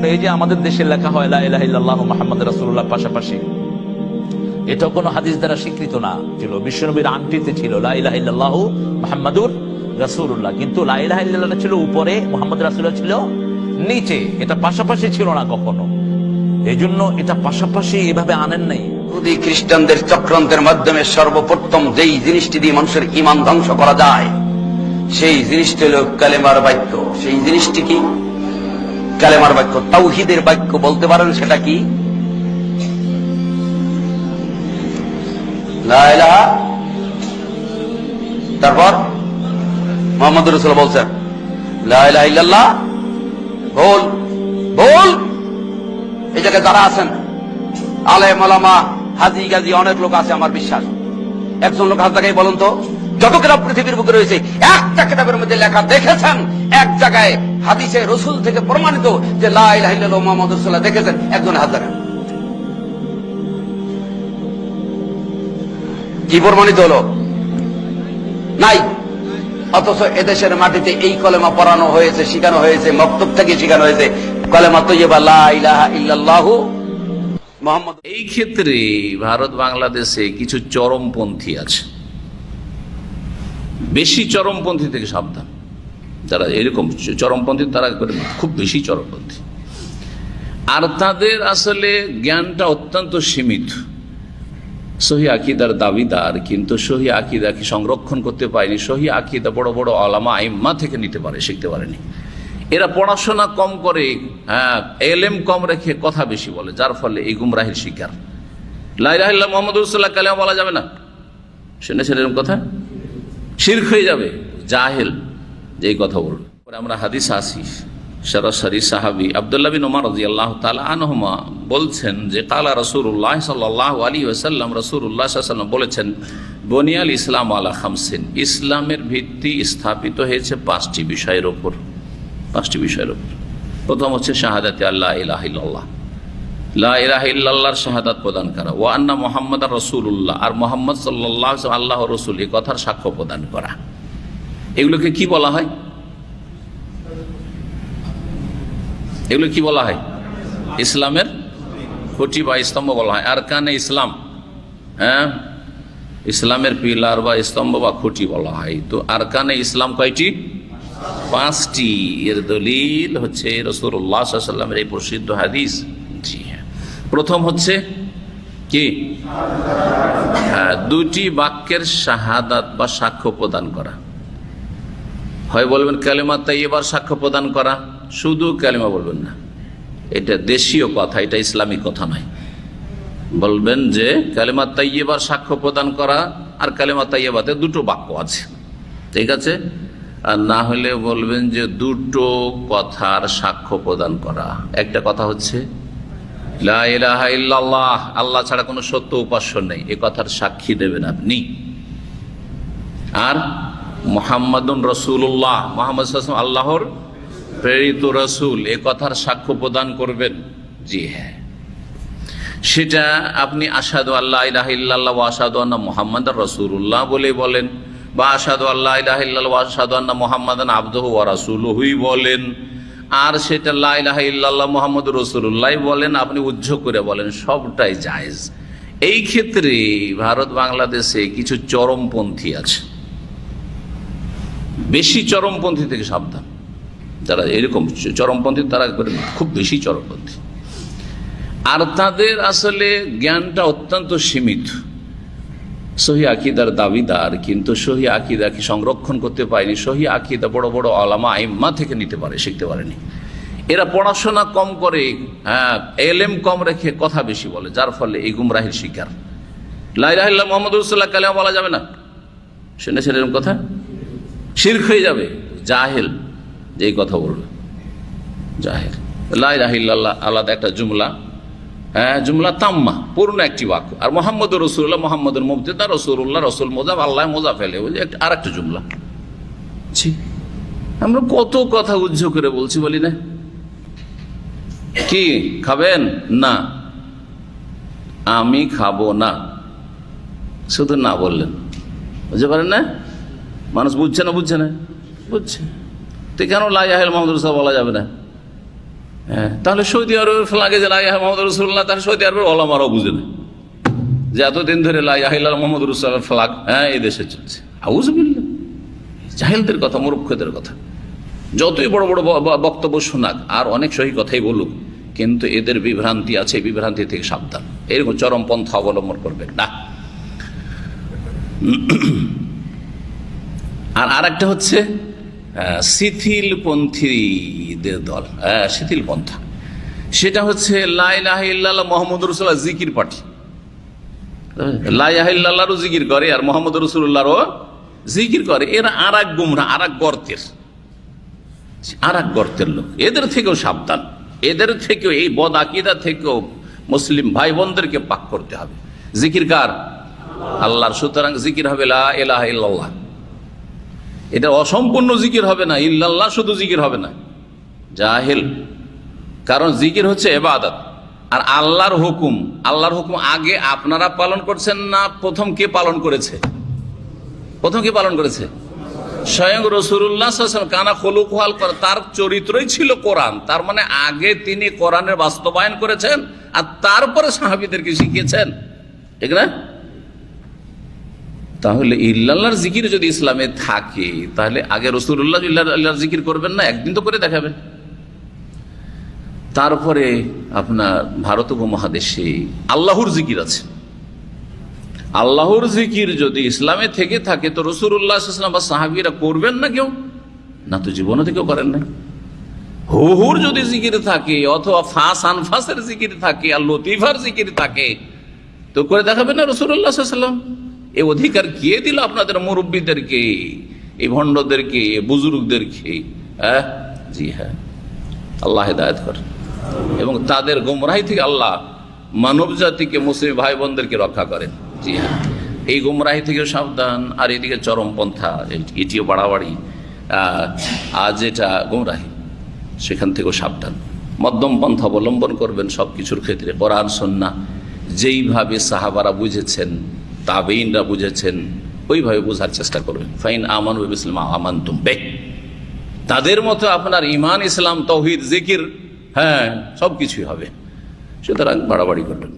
এই যে আমাদের দেশে লেখা হয় লা ইলাহা ইল্লাল্লাহু মুহাম্মাদুর রাসূলুল্লাহ পাশাপাশি, এটা কোনো হাদিস দ্বারা স্বীকৃত না ছিল। বিশ্বনবীর আংটিতে ছিল লা ইলাহা ইল্লাল্লাহু মুহাম্মাদুর রাসূলুল্লাহ, কিন্তু লা ইলাহা ইল্লাল্লাহ ছিল উপরে, মুহাম্মদ রাসূলুল্লাহ ছিল নিচে। এটা পাশাপাশি ছিল না কখনো, এইজন্য এটা পাশাপাশি এভাবে আনেন নাই। ইহুদি খ্রিস্টানদের চক্রান্তের মাধ্যমে সর্বপ্রথম যেই জিনিসটি দিয়ে মানুষের ঈমান ধ্বংস করা যায় সেই জিনিসটি হল কালেমার বাক্য। সেই জিনিসটি কি? কালেমার বাক্য, তাওহীদের বাক্য বলতে পারেন। সেটা কি? লা ইলাহা, তারপর মুহাম্মদুর রাসূলুল্লাহ বলছেন লা ইলাহা ইল্লাল্লাহ, বল বল। এই জায়গায় যারা আছেন আলেম ওলামা হাজি গাজী অনেক লোক আছে, আমার বিশ্বাস। একজন লোক হাত জায়গায় বলুন তো, যত কিতাব পৃথিবীর বুকে রয়েছে একটা কিতাবের মধ্যে লেখা দেখেছেন এক জায়গায় হাদিসে রাসূল থেকে প্রমাণিত যে লা ইলাহা ইল্লাল্লাহ মুহাম্মাদুর রাসূলুল্লাহ দেখেছেন? একজন হাত জায়গায় কি প্রমাণিত হলো? নাই। অথচ এদেশের মাটিতে এই কলেমা পড়ানো হয়েছে, শিখানো হয়েছে, মক্তব থেকে শিখানো হয়েছে কলেমা তৈয়বা লা ইলাহা ইল্লাল্লাহু মুহাম্মদ। এই ক্ষেত্রে ভারত বাংলাদেশে কিছু চরমপন্থী আছে, বেশি চরমপন্থী থেকে সাবধান। যারা এরকম চরমপন্থী তারা খুব বেশি চরমপন্থী, আর তাদের আসলে জ্ঞানটা অত্যন্ত সীমিত। সহি আকিদার দাবিদার, কিন্তু সহি আকিদাকে সংরক্ষণ করতে পারেনি। সহি আকিদা বড় বড় আলামা আইম্মা থেকে নিতে পারে, শিখতে পারেনি। এরা পড়াশোনা কম করে, এলেম কম রেখে কথা বেশি বলে, যার ফলে এই গুমরাহির শিকার। লা ইলাহা ইল্লাল্লাহ মুহাম্মাদুর রাসূলুল্লাহ কালেমা বলা যাবে না, শুনেছেন এরকম কথা? শিরক হয়ে যাবে, জাহেল যেই কথা বলবে। আমরা হাদিস আসি, সরাসরি সাহাবী আব্দুল্লাহ বিন উমর রাদিয়াল্লাহু তাআলা আনহুমা বলছেন যে কালা রাসূলুল্লাহ সাল্লাল্লাহু আলাইহি ওয়াসাল্লাম, রাসূলুল্লাহ সাল্লাল্লাহু আলাইহি ওয়াসাল্লাম বলেছেন বুনিয়াল ইসলাম আলা খামসিন, ইসলামের ভিত্তি স্থাপিত হয়েছে পাঁচটি বিষয়ের উপর। পাঁচটি বিষয়ের উপর। প্রথম হচ্ছে শাহাদাতে আল্লাহ ইলাহা ইল্লাল্লাহ, লা ইলাহা ইল্লাল্লাহর শাহাদাত প্রদান করা। ওয়া আন্না মুহাম্মাদার রাসূলুল্লাহ, আর মুহাম্মদ সাল্লাল্লাহু আলাইহি ওয়াসাল্লাম আল্লাহর রাসূল, এই কথার সাক্ষ্য প্রদান করা। এগুলোকে কি বলা হয়? এগুলো কি বলা হয়? ইসলামের খুঁটি বা স্তম্ভ বলা হয়। আরকানে ইসলাম, ইসলামের পিলার বা স্তম্ভ বা খুঁটি বলা হয়। তো আরকানে ইসলাম কয়টি? পাঁচটি। এর দলিল হচ্ছে রাসূলুল্লাহ সাল্লাল্লাহু আলাইহি ওয়াসাল্লামের এই প্রসিদ্ধ হাদিস। জি হ্যাঁ, প্রথম হচ্ছে কি? দুটি বাক্যের শাহাদাত বা সাক্ষ্য প্রদান করা। হয় বলবেন কালেমা তাইয়্যিবার সাক্ষ্য প্রদান করা, শুধু কালেমা বলবেন না, এটা দেশীয় কথা, এটা ইসলামিক কথা নয়। বলবেন যে কালেমা তাইয়্যিবার সাক্ষ্য প্রদান করা, আর কালেমা তাইয়্যিবাতে দুটো বাক্য আছে, ঠিক আছে? আর না হলে বলবেন যে দুটো কথার সাক্ষ্য প্রদান করা। একটা কথা হচ্ছে লা ইলাহা ইল্লাল্লাহ, আল্লাহ ছাড়া কোনো সত্য উপাস্য নেই, এ কথার সাক্ষী দেবেন আপনি। আর মুহাম্মাদুর রাসূলুল্লাহ, মুহাম্মদ সাল্লাল্লাহু আলাইহি ওয়াসাল্লাম আল্লাহর প্রেরিত রাসূল, এ কথার সাক্ষ্য প্রদান করবেন। জি হ্যাঁ, সেটা আপনি আশহাদু আল্লা ইলাহা ইল্লাল্লাহ ওয়া আশহাদু আন্না মুহাম্মাদার রাসূলুল্লাহ বলে বলেন, বা আশহাদু আল্লা ইলাহা ইল্লাল্লাহ ওয়া আশহাদু আন্না মুহাম্মাদান আবদুহু ওয়া রাসূলুহুই বলেন। আর সেটা লা ইলাহা ইল্লাল্লাহ মুহাম্মাদুর রাসূলুল্লাহ বলেন, আপনি উজ্জ্ব করে বলেন, সবটাই জায়েজ। এই ক্ষেত্রে ভারত বাংলাদেশে কিছু চরমপন্থী আছে, বেশি চরমপন্থী থেকে সাবধান। যারা এরকম চরমপন্থী তারা খুব বেশি চরমপন্থী, আর তাদের আসলে জ্ঞানটা অত্যন্ত সীমিত। সহি আকিদার দাবিদার, কিন্তু সহি আকিদাকে সংরক্ষণ করতে পারেনি। সহি আকিদা বড় বড় আলামা আইম্মা থেকে নিতে পারে, শিখতে পারেনি। এরা পড়াশোনা কম করে, এলেম কম রেখে কথা বেশি বলে, যার ফলে এই গুমরাহির শিকার। লা ইলাহা ইল্লাল্লাহ মুহাম্মাদুর রাসূলুল্লাহ কালেমা বলা যাবে না, শুনেছেন এরকম কথা? শিরক হয়ে যাবে, জাহেল যেই কথা বলবে, জাহেল। লা ইলাহা ইল্লাল্লাহ আলাদা একটা জুমলা, জুমলা তাম্মা, পূর্ণ একটি বাক্য। আর মুহাম্মাদুর রাসূলুল্লাহ, মুহাম্মাদুর মুবতাদা, রাসূলুল্লাহ, রাসূল মোজাফ, আল্লাহ মোজাফ এলাইহি, আর একটা জুমলা। আমরা কত কথা উজ্জ্ব করে বলছি, বলি না? কি খাবেন? না, আমি খাবো না, শুধু না বললেন, বুঝতে পারেন না? মানুষ বুঝছে না? বুঝছে না, বুঝছে। তো কেন লা ইলাহা ইল্লাল্লাহ মুহাম্মাদুর রাসূলুল্লাহ বলা যাবে না? হ্যাঁ, তাহলে সৌদি আরবের ফ্লাগে যে লা ইলাহা মুহাম্মাদুর রাসূলুল্লাহ, তাহলে সৌদি আরবের ওলামারাও বুঝে না যে এতদিন ধরে লা ইলাহা ইল্লাল্লাহ মুহাম্মাদুর রাসূলুল্লাহ ফ্লাগ এই দেশে চলছে। আউযুবিল্লাহ, জাহেলদের কথা, মূর্খদের কথা। যতই বড় বড় বক্তব্য শোনাক আর অনেক সহি কথাই বলুক, কিন্তু এদের বিভ্রান্তি আছে, বিভ্রান্তি থেকে সাবধান। এরকম চরম পন্থা অবলম্বন করবেন না। আর একটা হচ্ছে শিথিলপন্থীদের দল, শিথিল পন্থা। সেটা হচ্ছে লা ইলাহা ইল্লাল্লাহ মুহাম্মাদুর রাসূলুল্লাহ জিকির পাঠি, লা ইলাহা ইল্লাল্লাহরও জিকির করে আর মুহাম্মাদুর রাসূলুল্লাহরও জিকির করে। এরা আর এক গুমরা, আর এক গর্তের লোক। এদের থেকেও সাবধান, এদের থেকেও, এই বদ আকীদা থেকেও মুসলিম ভাই বোনদেরকে পাক করতে হবে। জিকির কার? আল্লাহর। সুতরাং জিকির হবে লা ইলাহা ইল্লাল্লাহ। এটা অসম্পূর্ণ জিকির হবে না, ইল্লাল্লাহ শুধু জিকির হবে না, জাহেল। কারণ জিকির হচ্ছে ইবাদত, আর আল্লাহর হুকুম, আল্লাহর হুকুম আগে আপনারা পালন করছেন না প্রথম কে পালন করেছে? প্রথম কে পালন করেছে? স্বয়ং রাসূলুল্লাহ সাল্লাল্লাহু আলাইহি ওয়াসাল্লাম। কানা খুলুকুল কোরআন, তার চরিত্রই ছিল কোরআন। তার মানে আগে তিনি কোরআনের বাস্তবায়ন করেছেন আর তারপরে সাহাবীদেরকে শিখিয়েছেন, ঠিক না? তাহলে ইল্লাল্লাহর জিকির যদি ইসলামে থাকে, তাহলে আগে রাসূলুল্লাহ ইল্লাল্লাহর জিকির করবেন না, একদিন তো করে দেখাবেন। তারপরে আপনার ভারত উপমহাদেশে আল্লাহর জিকির আছে। আল্লাহর জিকির যদি ইসলামে থেকে থাকে তো রাসূলুল্লাহ সাল্লাল্লাহু আলাইহি ওয়াসাল্লাম বা সাহাবীরা করবেন না? কেউ না, তো জীবনে থেকেও করেন না। হুহুর যদি জিকির থাকে, অথবা ফাস আনফাসের জিকির থাকে, আর লতিফার জিকির থাকে, তো করে দেখাবেন না রাসূলুল্লাহ সাল্লাল্লাহু আলাইহি ওয়াসাল্লাম? এই অধিকার কে দিল আপনাদের মুরব্বীদেরকে, এই ভণ্ডদেরকে, বুজুর্গদেরকে? জি হ্যাঁ, আল্লাহ হেদায়েত করেন এবং তাদের গুমরাহি থেকে আল্লাহ মানব জাতিকে, মুসলিম ভাই বোনদেরকে রক্ষা করেন। জি হ্যাঁ, এই গুমরাহি থেকে সাবধান। আর এদিকে চরমপন্থা, এটিও বাড়াবাড়ি, আর যেটা গুমরাহি সেখান থেকেও সাবধান। মধ্যম পন্থা অবলম্বন করবেন সব কিছুর ক্ষেত্রে। কোরআন সুন্নাহ যেইভাবে সাহাবারা বুঝেছেন, তাবেঈনরা বুঝেছেন, ওইভাবে বোঝার চেষ্টা করবেন। ফাইন আমানু বিমিসলি মা আমানতুম বিহি, তাদের মতো আপনার ঈমান, ইসলাম, তাওহীদ, জিকির, সবকিছুই হবে। সুতরাং বাড়াবাড়ি করবেন।